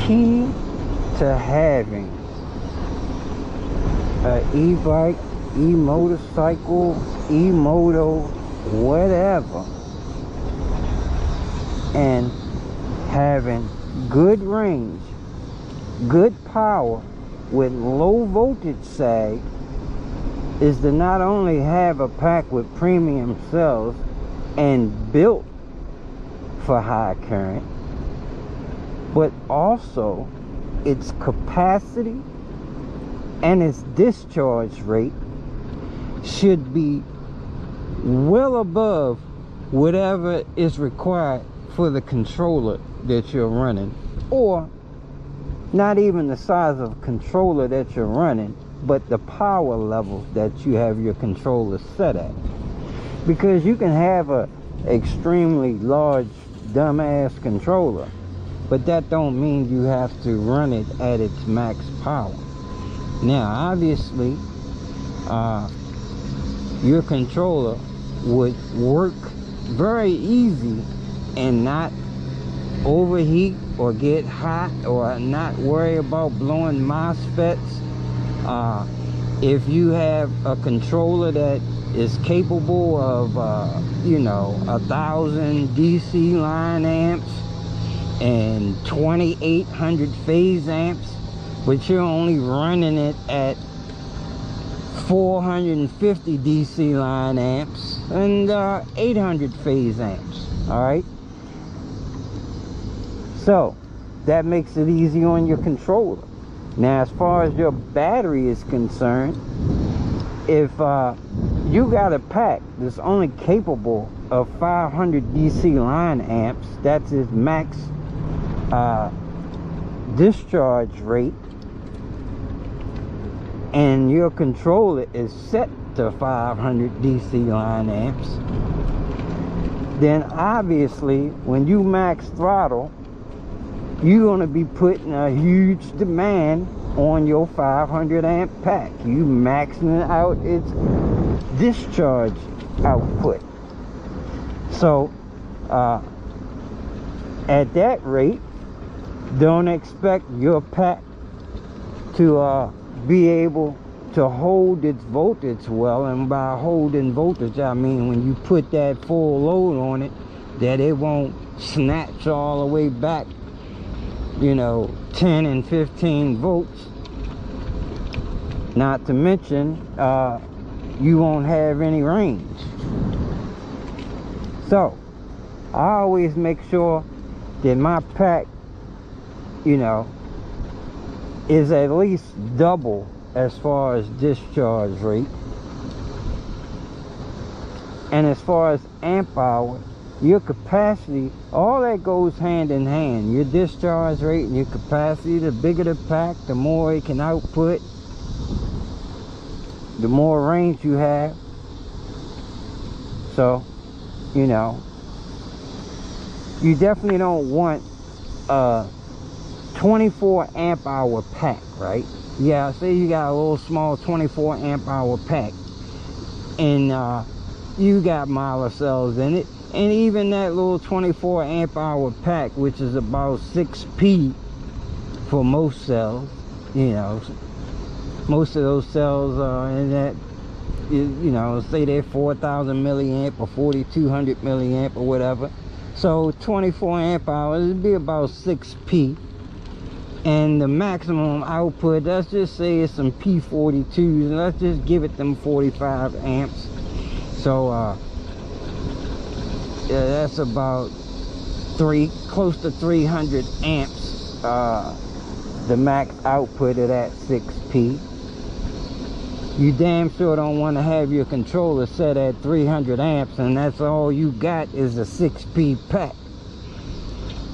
key to having an e-bike, e-motorcycle, e-moto, whatever, and having good range, good power with low voltage sag is to not only have a pack with premium cells and built for high current, but also its capacity and its discharge rate should be well above whatever is required for the controller that you're running, or not even the size of controller that you're running, but the power levels that you have your controller set at. Because you can have a extremely large dumbass controller, but that don't mean you have to run it at its max power. Now obviously your controller would work very easy and not overheat or get hot or not worry about blowing MOSFETs. If you have a controller that is capable of 1,000 DC line amps and 2,800 phase amps, but you're only running it at 450 DC line amps and 800 phase amps, all right? So that makes it easy on your controller. Now as far as your battery is concerned, if you got a pack that's only capable of 500 DC line amps, that's its max discharge rate, and your controller is set to 500 DC line amps, then obviously when you max throttle, you're going to be putting a huge demand on your 500 amp pack. You maxing out its discharge output. So at that rate, don't expect your pack to be able to hold its voltage well. And by holding voltage, I mean when you put that full load on it, that it won't snatch all the way back, 10 and 15 volts. Not to mention you won't have any range. So I always make sure that my pack is at least double as far as discharge rate. And as far as amp hour, your capacity, all that goes hand in hand. Your discharge rate and your capacity, the bigger the pack, the more it can output, the more range you have. So, you definitely don't want a 24 amp hour pack, right? Yeah, say you got a little small 24 amp hour pack and you got miler cells in it, and even that little 24 amp hour pack, which is about 6p for most cells, most of those cells are in that, say they're 4,000 milliamp or 4,200 milliamp or whatever. So 24 amp hours would be about 6p. And the maximum output, let's just say it's some P42s, and let's just give it them 45 amps. So yeah, that's about close to 300 amps, the max output of that 6p. You damn sure don't want to have your controller set at 300 amps and that's all you got is a 6p pack.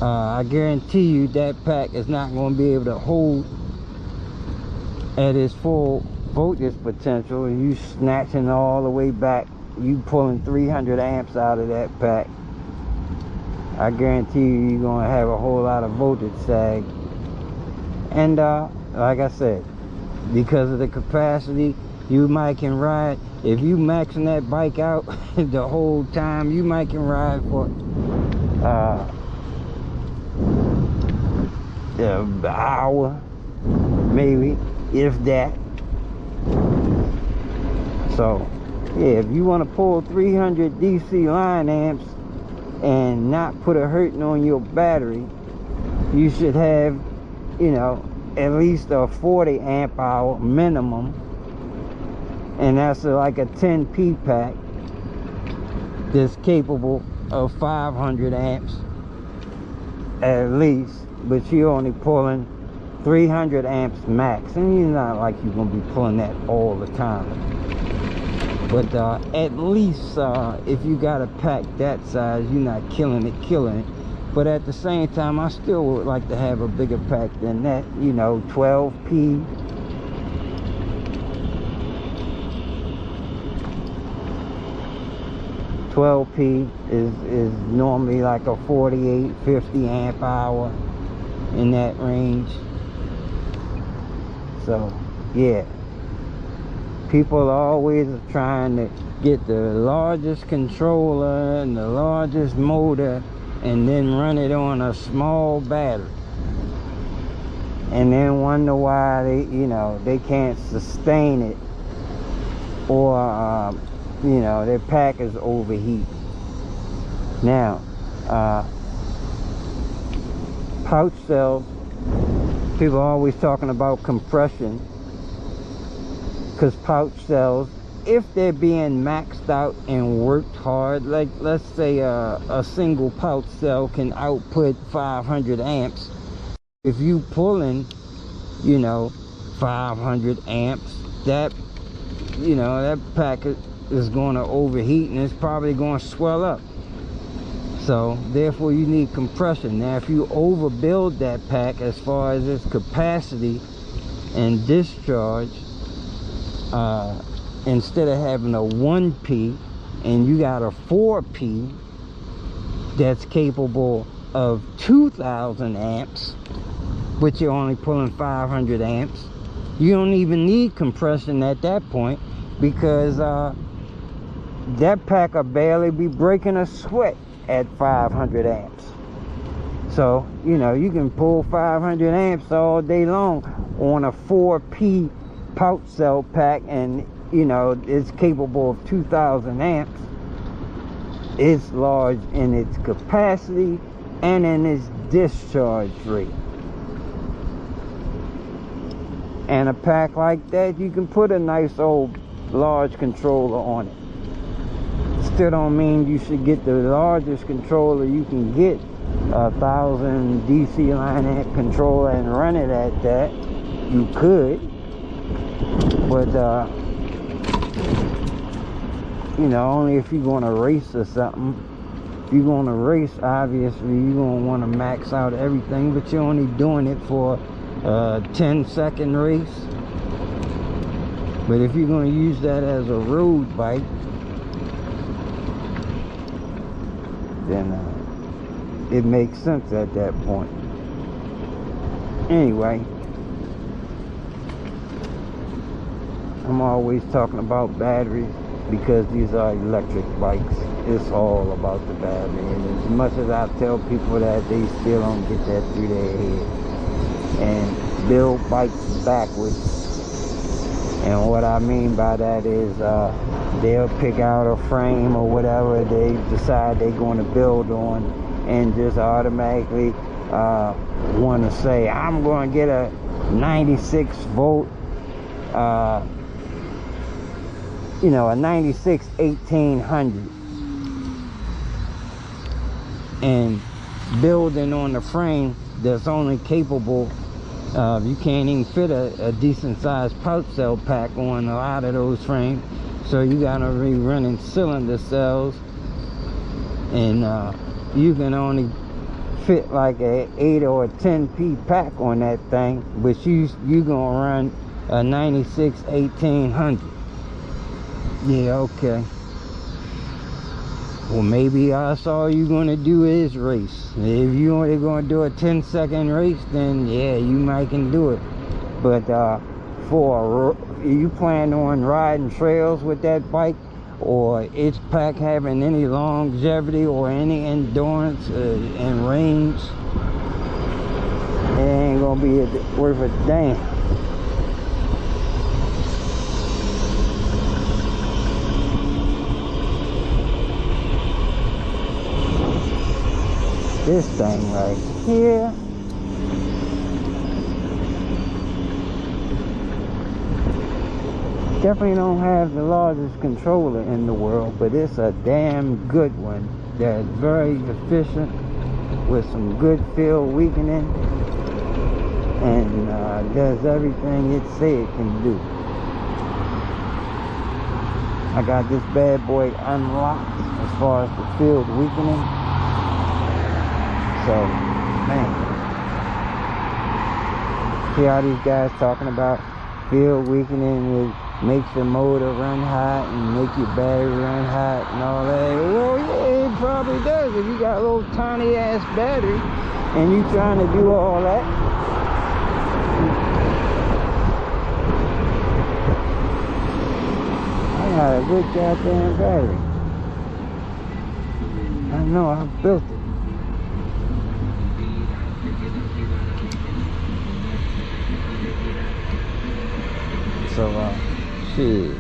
I guarantee you that pack is not going to be able to hold at its full voltage potential. You snatching all the way back, you pulling 300 amps out of that pack. I guarantee you you're going to have a whole lot of voltage sag. And like I said, because of the capacity, you might can ride, if you maxing that bike out the whole time, you might can ride for an hour, maybe, if that. So yeah, if you want to pull 300 DC line amps and not put a hurting on your battery, you should have, you know, at least a 40 amp hour minimum, and that's like a 10p pack that's capable of 500 amps at least, but you're only pulling 300 amps max, and you're not like you're gonna be pulling that all the time. But at least if you got a pack that size, you're not killing it. But at the same time, I still would like to have a bigger pack than that, you know, 12p. is normally like a 48, 50 amp hour, in that range. So yeah, people are always trying to get the largest controller and the largest motor and then run it on a small battery, and then wonder why they, you know, they can't sustain it, or you know, their pack is overheat. Now pouch cells, people are always talking about compression, because pouch cells, if they're being maxed out and worked hard, like let's say a single pouch cell can output 500 amps. If you pulling, you know, 500 amps, that, you know, that pack is going to overheat and it's probably going to swell up. So therefore you need compression. Now if you overbuild that pack as far as its capacity and discharge, instead of having a 1p and you got a 4p that's capable of 2,000 amps, but you're only pulling 500 amps, you don't even need compression at that point, because that pack will barely be breaking a sweat at 500 amps. So, you know, you can pull 500 amps all day long on a 4p pouch cell pack, and you know, it's capable of 2,000 amps. It's large in its capacity and in its discharge rate. And a pack like that, you can put a nice old large controller on it. Still don't mean you should get the largest controller you can get, 1,000 DC line amp controller, and run it at that. You could, but you know, only if you're going to race or something. If you're going to race, obviously you're going to want to max out everything, but you're only doing it for a 10-second race. But if you're going to use that as a road bike, then it makes sense at that point. Anyway, I'm always talking about batteries, because these are electric bikes. It's all about the battery, and as much as I tell people that, they still don't get that through their head and build bikes backwards. And what I mean by that is they'll pick out a frame or whatever they decide they're going to build on, and just automatically want to say, I'm going to get a 96 volt you know, a 96 1800, and building on the frame that's only capable of, you can't even fit a decent sized pouch cell pack on a lot of those frames, so you gotta be running cylinder cells, and you can only fit like a 8 or a 10p pack on that thing, but you gonna run a 96 1800. Yeah, okay. Well, maybe that's all you're going to do is race. If you only going to do a 10-second race, then yeah, you might can do it. But you plan on riding trails with that bike, or its pack having any longevity or any endurance and range, ain't gonna be worth a damn. This thing right here, definitely don't have the largest controller in the world, but it's a damn good one that's very efficient with some good field weakening, and does everything it say it can do. I got this bad boy unlocked as far as the field weakening. So, man, see how these guys talking about field weakening makes your motor run hot and make your battery run hot and all that. Well, yeah, it probably does if you got a little tiny ass battery and you trying to do all that. I got a good goddamn battery. I know, I built it. So, shit,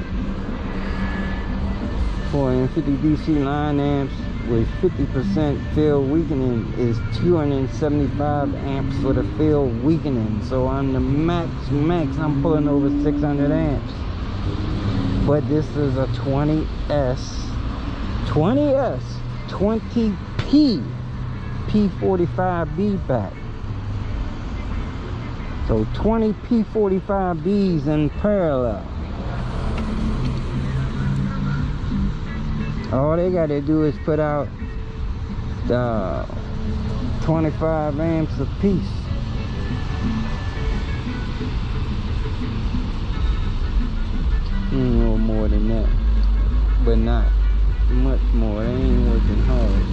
450 DC line amps with 50% field weakening is 275 amps for the field weakening. So on the max, I'm pulling over 600 amps. But this is a 20S, 20P, P45B back. So 20 P45Bs in parallel. All they got to do is put out the 25 amps a piece. A little more than that, but not much more. They ain't working hard.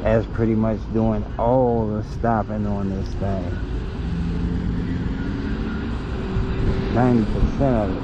That's pretty much doing all the stopping on this thing. 90% of it.